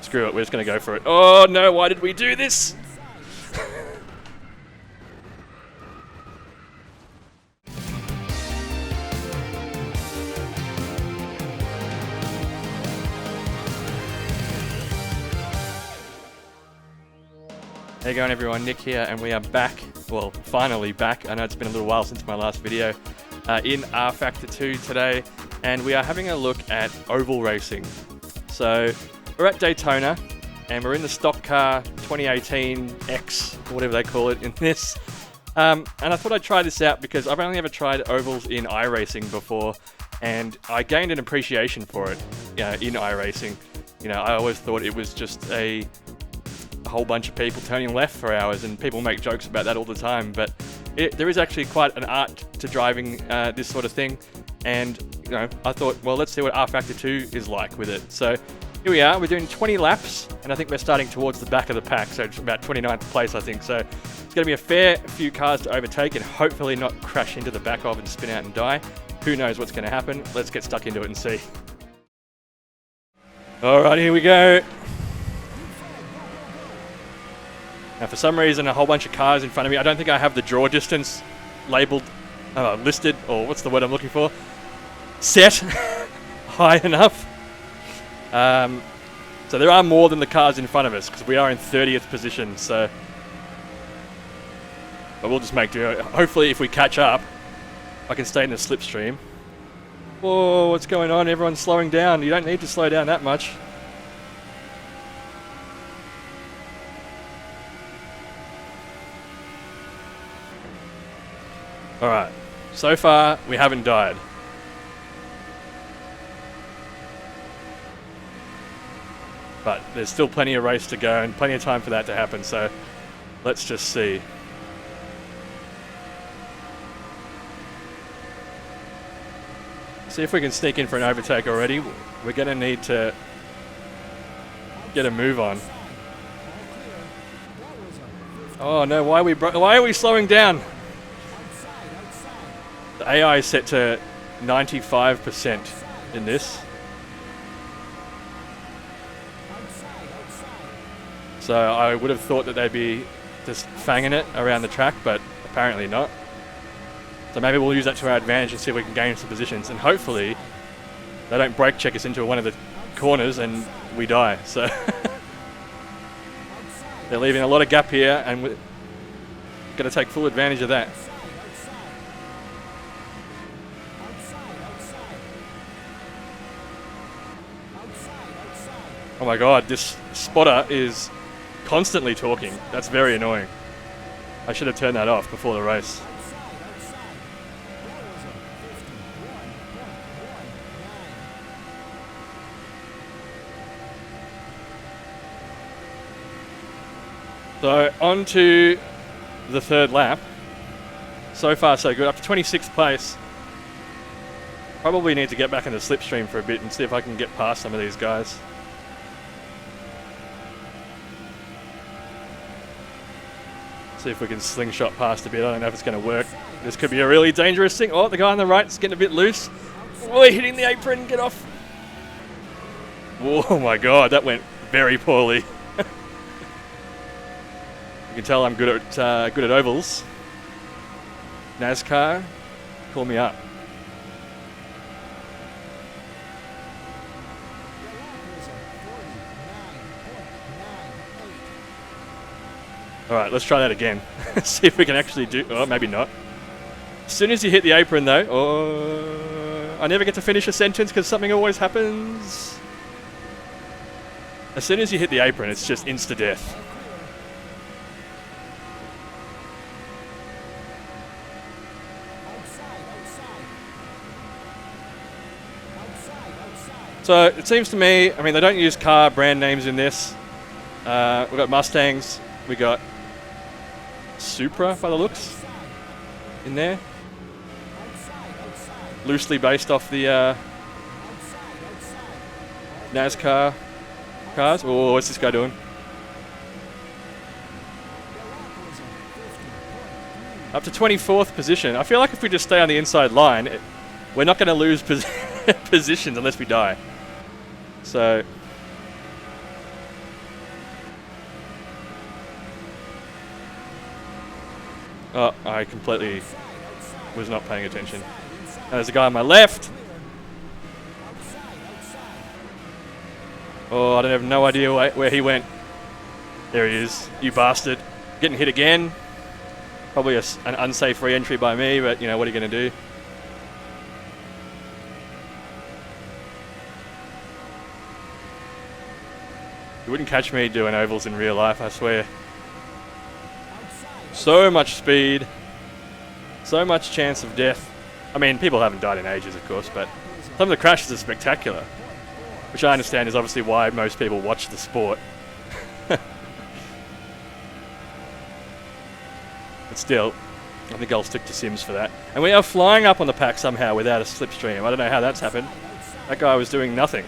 Screw it, we're just going to go for it. Oh no, why did we do this? How you going everyone, Nick here, and we are back, well finally back, I know it's been a little while since my last video, in rFactor 2 today, and we are having a look at oval racing. So we're at Daytona, and we're in the stock car 2018 X, or whatever they call it in this, and I thought I'd try this out because I've only ever tried ovals in iRacing before, and I gained an appreciation for it in iRacing. You know, I always thought it was just a whole bunch of people turning left for hours, and people make jokes about that all the time, but there is actually quite an art to driving this sort of thing, and you know, I thought, well, let's see what rFactor 2 is like with it. So here we are, we're doing 20 laps, and I think we're starting towards the back of the pack, so it's about 29th place I think, so it's going to be a fair few cars to overtake and hopefully not crash into the back of and spin out and die. Who knows what's going to happen? Let's get stuck into it and see. Alright, here we go. Now for some reason a whole bunch of cars in front of me. I don't think I have the draw distance labelled, listed, or what's the word I'm looking for? Set high enough. So there are more than the cars in front of us because we are in 30th position, so but we'll just make do. Hopefully if we catch up I can stay in the slipstream. Whoa, what's going on? Everyone's slowing down. You don't need to slow down that much. Alright, so far we haven't died. But there's still plenty of race to go and plenty of time for that to happen, so let's just see. See if we can sneak in for an overtake already. We're going to need to get a move on. Oh no, why are we slowing down? The AI is set to 95% in this. So I would have thought that they'd be just fanging it around the track, but apparently not. So maybe we'll use that to our advantage and see if we can gain some positions, and hopefully they don't brake check us into one of the corners and we die. So they're leaving a lot of gap here, and we're going to take full advantage of that. Oh my god, this spotter is constantly talking. That's very annoying. I should have turned that off before the race. So on to the third lap. So far so good, up to 26th place. Probably need to get back in the slipstream for a bit and see if I can get past some of these guys. See if we can slingshot past a bit. I don't know if it's going to work. This could be a really dangerous thing. Oh, the guy on the right is getting a bit loose. Oh, hitting the apron, get off. Oh my god, that went very poorly. You can tell I'm good at ovals. NASCAR, call me up. Alright, let's try that again. See if we can actually do... Oh, maybe not. As soon as you hit the apron though... Oh, I never get to finish a sentence because something always happens. As soon as you hit the apron, it's just insta-death. So it seems to me, I mean, they don't use car brand names in this. We've got Mustangs, we got Supra by the looks in there. Loosely based off the NASCAR cars. Oh, what's this guy doing? Up to 24th position. I feel like if we just stay on the inside line, we're not going to lose positions unless we die. So Oh, I completely was not paying attention. There's a guy on my left. Oh, I don't have no idea where he went. There he is, you bastard. Getting hit again. Probably an unsafe re-entry by me, but you know, what are you going to do? You wouldn't catch me doing ovals in real life, I swear. So much speed. So much chance of death. I mean, people haven't died in ages, of course, but some of the crashes are spectacular. Which I understand is obviously why most people watch the sport. But still, I think I'll stick to Sims for that. And we are flying up on the pack somehow without a slipstream. I don't know how that's happened. That guy was doing nothing.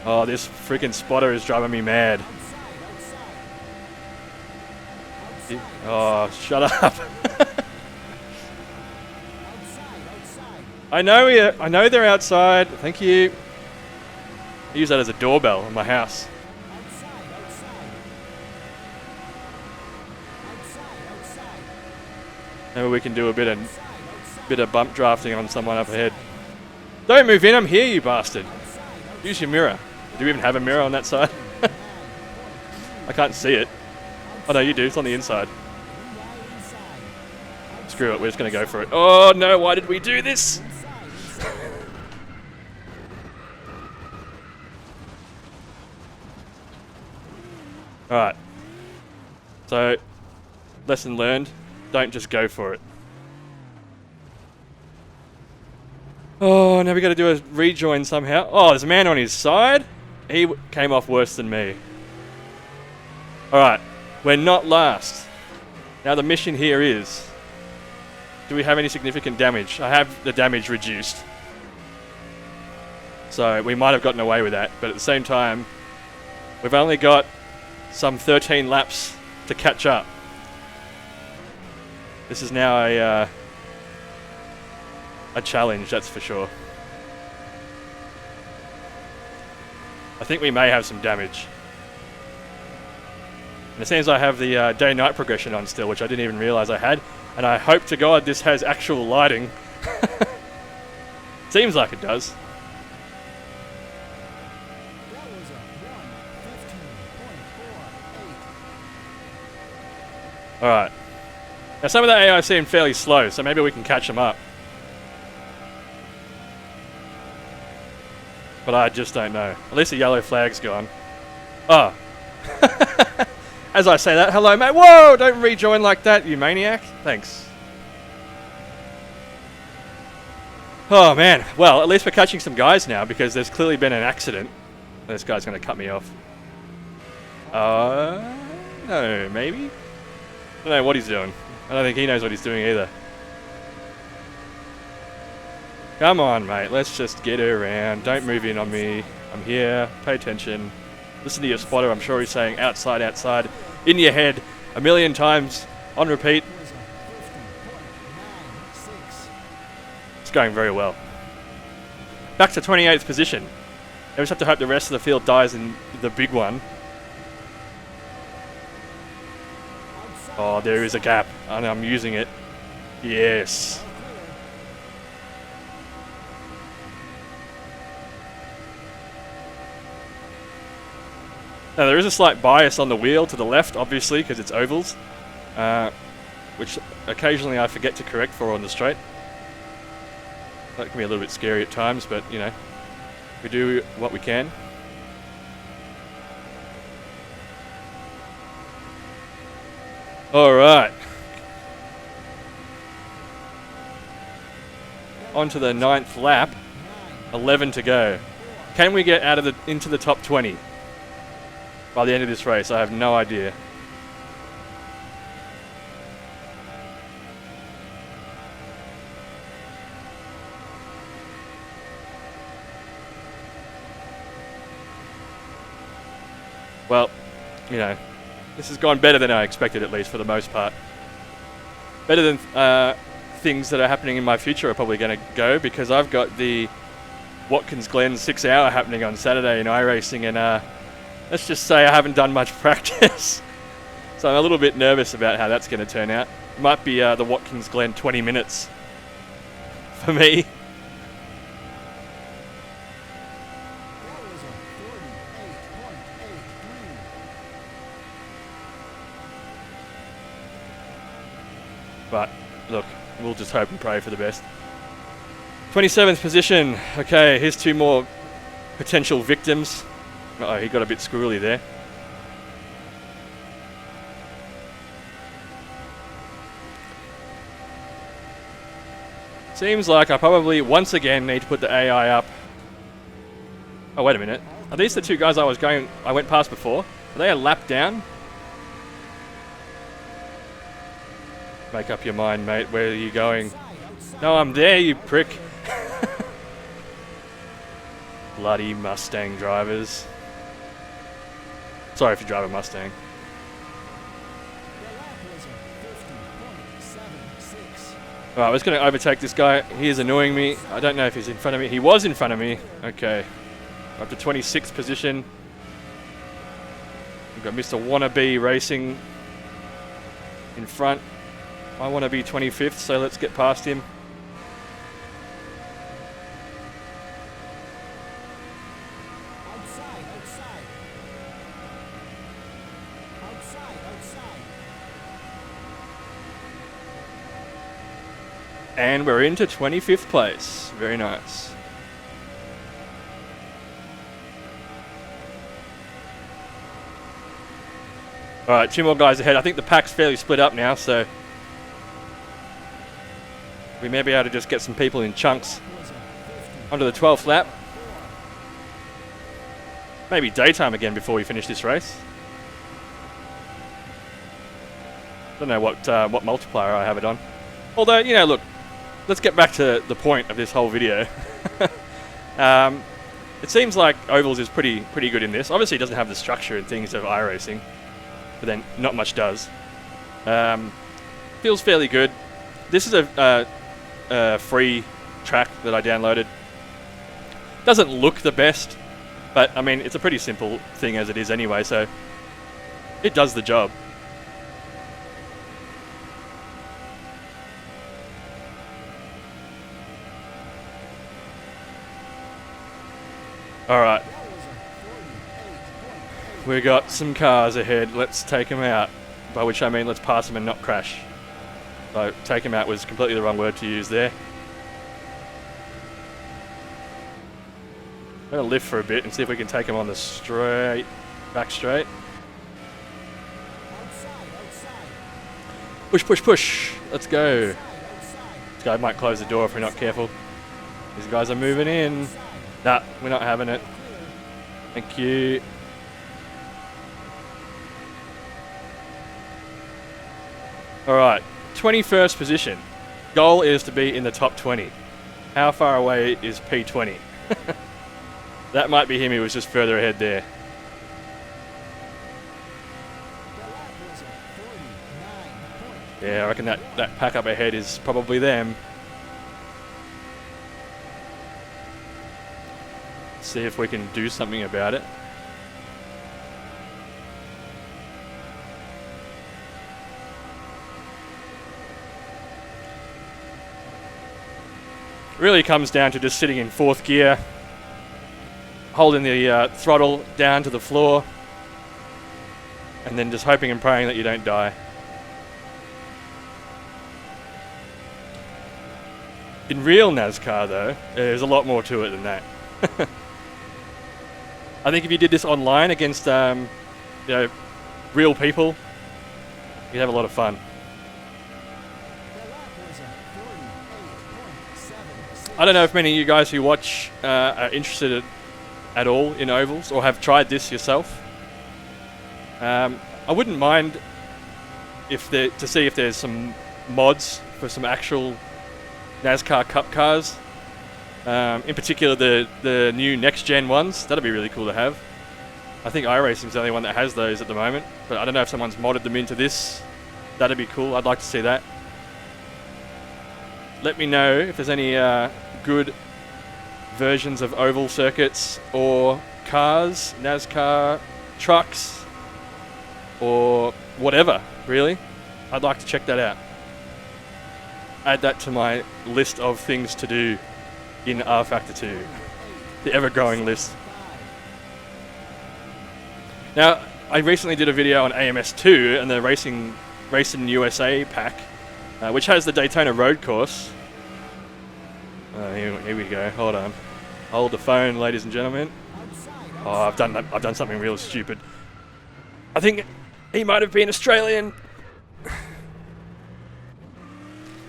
Oh, this freaking spotter is driving me mad. Oh, shut up. I know they're outside. Thank you. I use that as a doorbell in my house. Maybe we can do a bit of bump drafting on someone up ahead. Don't move in, I'm here, you bastard. Use your mirror. Do you even have a mirror on that side? I can't see it. Oh no, you do, it's on the inside. Screw it, we're just gonna go for it. Oh no, why did we do this? Alright. So, lesson learned, don't just go for it. Oh, now we gotta do a rejoin somehow. Oh, there's a man on his side. He came off worse than me. Alright, we're not last. Now the mission here is, do we have any significant damage? I have the damage reduced. So we might have gotten away with that, but at the same time, we've only got some 13 laps to catch up. This is now a challenge, that's for sure. I think we may have some damage. And it seems I have the day-night progression on still, which I didn't even realize I had. And I hope to God this has actual lighting. Seems like it does. Alright. Now some of the AI seem fairly slow, so maybe we can catch them up. But I just don't know. At least the yellow flag's gone. Oh. As I say that, hello mate. Whoa! Don't rejoin like that, you maniac. Thanks. Oh man. Well, at least we're catching some guys now because there's clearly been an accident. This guy's going to cut me off. No, maybe? I don't know what he's doing. I don't think he knows what he's doing either. Come on, mate. Let's just get around. Don't move in on me. I'm here. Pay attention. Listen to your spotter. I'm sure he's saying outside, outside. In your head. A million times. On repeat. It's going very well. Back to 28th position. Now we just have to hope the rest of the field dies in the big one. Oh, there is a gap. And I'm using it. Yes. Now there is a slight bias on the wheel to the left, obviously, because it's ovals, which occasionally I forget to correct for on the straight. That can be a little bit scary at times, but you know, we do what we can. Alright. On to the 9th lap. 11 to go. Can we get out of into the top 20? By the end of this race, I have no idea. Well, you know, this has gone better than I expected, at least for the most part. Better than things that are happening in my future are probably going to go, because I've got the Watkins Glen 6 hour happening on Saturday in iRacing, and let's just say I haven't done much practice. So I'm a little bit nervous about how that's going to turn out. It might be the Watkins Glen 20 minutes for me. But look, we'll just hope and pray for the best. 27th position. Okay, here's two more potential victims. Uh-oh, he got a bit squirrely there. Seems like I probably once again need to put the AI up. Oh, wait a minute. Are these the two guys I went past before? Are they a lap down? Make up your mind, mate. Where are you going? No, I'm there, you prick. Bloody Mustang drivers. Sorry if you drive a Mustang. Alright, I was going to overtake this guy. He is annoying me. I don't know if he's in front of me. He was in front of me. Okay. Up to 26th position. We've got Mr. Wannabe Racing in front. I want to be 25th, so let's get past him. And we're into 25th place. Very nice. Alright, two more guys ahead. I think the pack's fairly split up now, so we may be able to just get some people in chunks onto the 12th lap. Maybe daytime again before we finish this race. Don't know what multiplier I have it on. Although, you know, look, let's get back to the point of this whole video. It seems like Ovals is pretty good in this. Obviously, it doesn't have the structure and things of iRacing, but then not much does. Feels fairly good. This is a free track that I downloaded. Doesn't look the best, but I mean, it's a pretty simple thing as it is anyway, so it does the job. Alright. We got some cars ahead. Let's take them out. By which I mean let's pass them and not crash. So take them out was completely the wrong word to use there. I'm going to lift for a bit and see if we can take them on the straight, back straight. Push, push, push. Let's go. This guy might close the door if we're not careful. These guys are moving in. Nah, we're not having it. Thank you. Alright, 21st position. Goal is to be in the top 20. How far away is P20? That might be him, he was just further ahead there. Yeah, I reckon that pack up ahead is probably them. See if we can do something about it. Really comes down to just sitting in fourth gear, holding the throttle down to the floor, and then just hoping and praying that you don't die. In real NASCAR though, there's a lot more to it than that. I think if you did this online against real people, you'd have a lot of fun. I don't know if many of you guys who watch are interested at all in ovals or have tried this yourself. I wouldn't mind to see if there's some mods for some actual NASCAR Cup cars. In particular, the new next-gen ones. That'd be really cool to have. I think iRacing's the only one that has those at the moment, but I don't know if someone's modded them into this. That'd be cool. I'd like to see that. Let me know if there's any good versions of oval circuits or cars, NASCAR trucks, or whatever, really. I'd like to check that out. Add that to my list of things to do in rFactor 2. The ever-growing list. Now, I recently did a video on AMS2 and the Racing USA pack, which has the Daytona road course. Here we go. Hold on. Hold the phone, ladies and gentlemen. Oh, I've done something real stupid. I think he might have been Australian.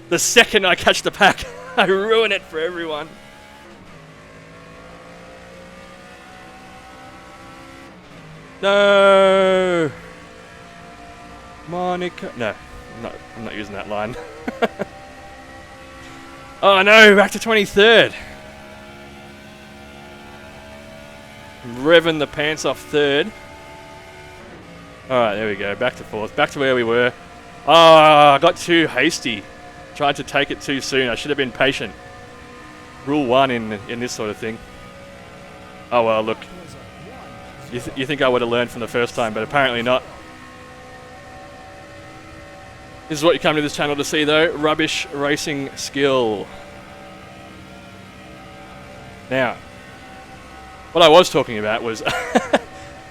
The second I catch the pack, I ruin it for everyone. No, Monica. No, I'm not using that line. Oh no, back to 23rd. Revving the pants off third. Alright, there we go. Back to fourth. Back to where we were. Oh, I got too hasty. Tried to take it too soon. I should have been patient. Rule 1 in this sort of thing. Oh well, look. You think I would have learned from the first time, but apparently not. This is what you come to this channel to see, though. Rubbish racing skill. Now, what I was talking about was,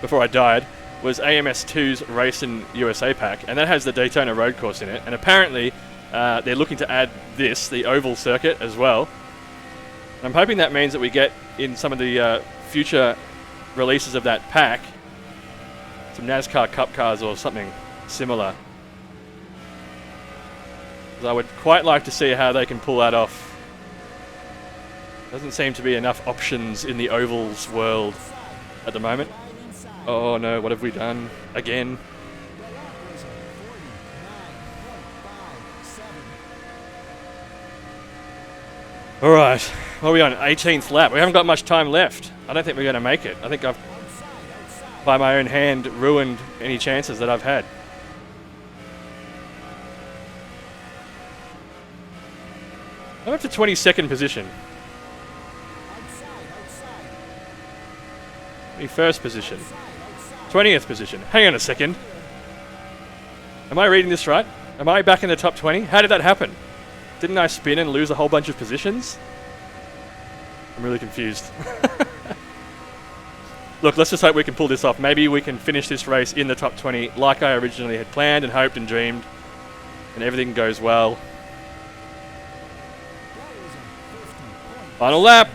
before I died, was AMS2's Racing USA pack, and that has the Daytona road course in it, and apparently they're looking to add this, the oval circuit, as well. And I'm hoping that means that we get, in some of the future releases of that pack, some NASCAR Cup cars or something similar. I would quite like to see how they can pull that off. Doesn't seem to be enough options in the ovals world at the moment. Oh no, what have we done? Again. Alright, what are we on? 18th lap. We haven't got much time left. I don't think we're going to make it. I think I've, by my own hand, ruined any chances that I've had. I'm up to 22nd position. 21st position. 20th position. Hang on a second. Am I reading this right? Am I back in the top 20? How did that happen? Didn't I spin and lose a whole bunch of positions? I'm really confused. Look, let's just hope we can pull this off. Maybe we can finish this race in the top 20 like I originally had planned and hoped and dreamed, and everything goes well. Final lap.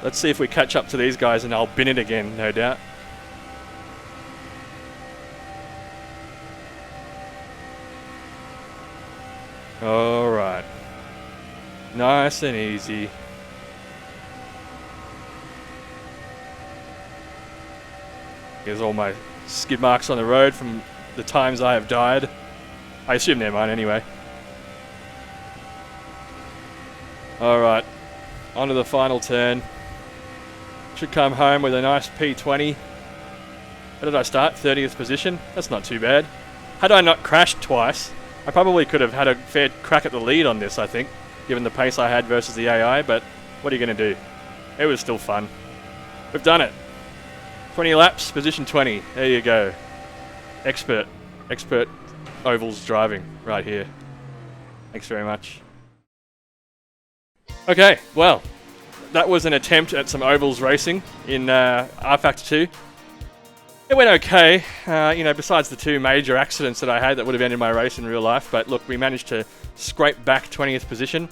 Let's see if we catch up to these guys, and I'll bin it again, no doubt. Alright. Nice and easy. Here's all my skid marks on the road from the times I have died. I assume they're mine anyway. Alright. Onto the final turn. Should come home with a nice P20. How did I start? 30th position? That's not too bad. Had I not crashed twice, I probably could have had a fair crack at the lead on this, I think, given the pace I had versus the AI, but what are you going to do? It was still fun. We've done it. 20 laps, position 20. There you go. Expert ovals driving right here. Thanks very much. Okay, well, that was an attempt at some ovals racing in rFactor 2. It went okay, you know, besides the two major accidents that I had that would have ended my race in real life. But look, we managed to scrape back 20th position.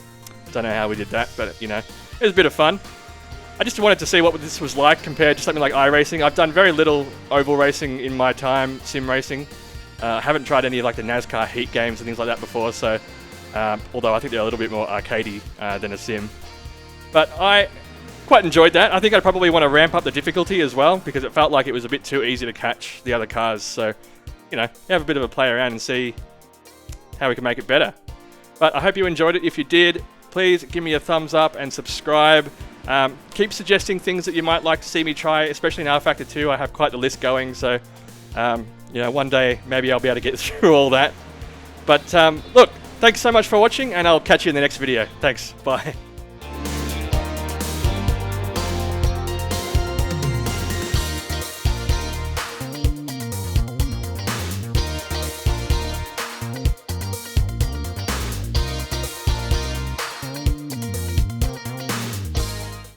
Don't know how we did that, but you know, it was a bit of fun. I just wanted to see what this was like compared to something like iRacing. I've done very little oval racing in my time, sim racing. I haven't tried any of like the NASCAR heat games and things like that before, so although I think they're a little bit more arcadey than a sim. But I quite enjoyed that. I think I'd probably want to ramp up the difficulty as well, because it felt like it was a bit too easy to catch the other cars. So, you know, have a bit of a play around and see how we can make it better. But I hope you enjoyed it. If you did, please give me a thumbs up and subscribe. Keep suggesting things that you might like to see me try, especially in rFactor 2. I have quite the list going, so you know, one day maybe I'll be able to get through all that. But look, thanks so much for watching, and I'll catch you in the next video. Thanks. Bye.